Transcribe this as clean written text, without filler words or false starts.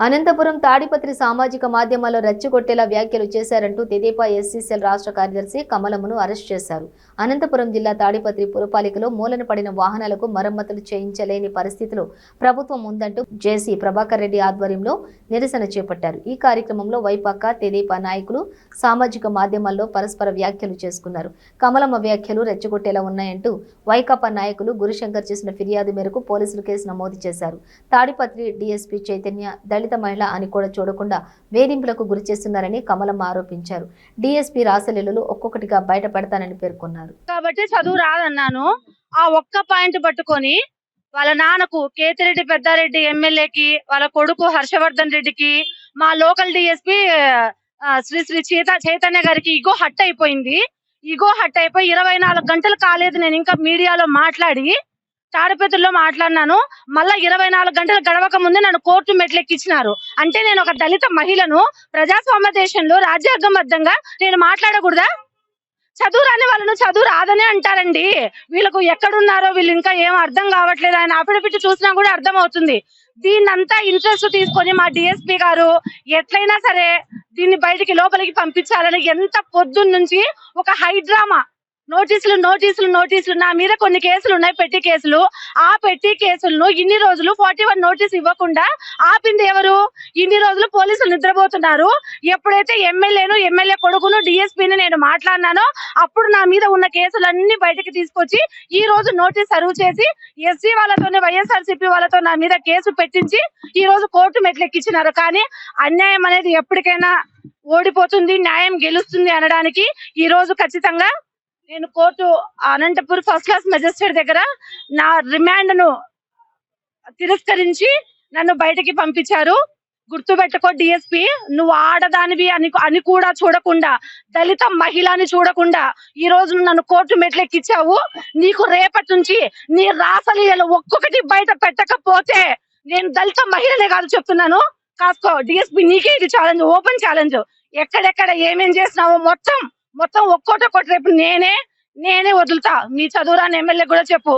అనంతపురం తాడిపత్రి సామాజిక మాధ్యమాల్లో రెచ్చగొట్టేలా వ్యాఖ్యలు చేశారంటూ తెదేపా ఎస్సీసీఎల్ రాష్ట్ర కార్యదర్శి కమలమును అరెస్ట్ చేశారు. అనంతపురం జిల్లా తాడిపత్రి పురపాలికలో మూలన పడిన వాహనాలకు మరమ్మతులు చేయించలేని పరిస్థితిలో ప్రభుత్వం ఉందంటూ జేసీ ప్రభాకర్ రెడ్డి ఆధ్వర్యంలో నిరసన చేపట్టారు. ఈ కార్యక్రమంలో వైపాక తెదేపా నాయకులు సామాజిక మాధ్యమాల్లో పరస్పర వ్యాఖ్యలు చేసుకున్నారు. కమలమ్మ వ్యాఖ్యలు రెచ్చగొట్టేలా ఉన్నాయంటూ వైకాపా నాయకులు గురుశంకర్ చేసిన ఫిర్యాదు మేరకు పోలీసులు కేసు నమోదు చేశారు. తాడిపత్రి డీఎస్పీ చైతన్య దళిత మహిళ అని కూడా చూడకుండా వేధింపులకు గురి చేస్తున్నారని కమలమ్మ ఆరోపించారు. డీఎస్పీ రాసలీలలు ఒక్కొక్కటిగా బయటపడతానని పేర్కొన్నారు. కాబట్టి చదువు రాదన్నాను. ఆ ఒక్క పాయింట్ పట్టుకొని వాళ్ళ నాన్నకు కేతిరెడ్డి పెద్దారెడ్డి ఎమ్మెల్యేకి, వాళ్ళ కొడుకు హర్షవర్ధన్ రెడ్డికి, మా లోకల్ డిఎస్పీ శ్రీ శ్రీ చైతన్య గారికి ఇగో హట్ అయిపోయింది. ఇగో హట్ అయిపోయి 24 గంటలు కాలేదు నేను ఇంకా మీడియాలో మాట్లాడి తాడిపత్రిలో మాట్లాడినాను. మళ్ళా 24 గంటలు గడవక ముందే నన్ను కోర్టు మెట్లెక్కించినారు. అంటే నేను ఒక దళిత మహిళను ప్రజాస్వామ్య దేశంలో రాజ్యాంగబద్ధంగా నేను మాట్లాడకూడదా? చదువు రాని వాళ్ళను చదువు రాదనే అంటారండి. వీళ్ళకు ఎక్కడున్నారో వీళ్ళు ఇంకా ఏం అర్థం కావట్లేదు. ఆయన అఫిడవిట్ చూసినా కూడా అర్థం అవుతుంది. దీన్నంతా ఇంట్రెస్ట్ తీసుకొని మా డిఎస్పీ గారు ఎట్లయినా సరే దీన్ని బయటికి లోపలికి పంపించాలని ఎంత పొద్దున్న నుంచి ఒక హైడ్రామా నోటీసులు నా మీద కొన్ని కేసులు ఉన్నాయి, పెట్టి కేసులు. ఆ పెట్టి కేసులను ఇన్ని రోజులు 41 నోటీస్ ఇవ్వకుండా ఆపింది ఎవరు? ఇన్ని రోజులు పోలీసులు నిద్రపోతున్నారు. ఎప్పుడైతే ఎమ్మెల్యే కొడుకును డిఎస్పీని నేను మాట్లాడినానో అప్పుడు నా మీద ఉన్న కేసులన్నీ బయటకు తీసుకొచ్చి ఈ రోజు నోటీస్ సర్వ్ చేసి ఎస్సీ వాళ్ళతోనే వైఎస్ఆర్సీపీ వాళ్ళతో నా మీద కేసు పెట్టించి ఈ రోజు కోర్టు మెట్లెక్కించినారు. కానీ అన్యాయం అనేది ఎప్పటికైనా ఓడిపోతుంది, న్యాయం గెలుస్తుంది అనడానికి ఈ రోజు ఖచ్చితంగా నేను court Anantapur first class magistrate దగ్గర నా రిమాండ్ ను తిరస్కరించి నన్ను బయటకి పంపించారు. గుర్తుపెట్టుకో డిఎస్పీ, నువ్వు ఆడదానివి అని కూడా చూడకుండా, దళిత మహిళని చూడకుండా ఈ రోజు నన్ను కోర్టు మెట్లెక్కించావు. నీకు రేపటి నుంచి నీ రాసలీలలు ఒక్కొక్కటి బయట పెట్టకపోతే నేను దళిత మహిళనే కాదు చెప్తున్నాను. కాసుకో డిఎస్పీ, నీకే ఇది ఛాలెంజ్, ఓపెన్ ఛాలెంజ్. ఎక్కడెక్కడ ఏమేం చేసినావో మొత్తం ఒక్కోటి రేపు నేనే వదులుతా. మీ చదువురాని ఎమ్మెల్యే కూడా చెప్పు.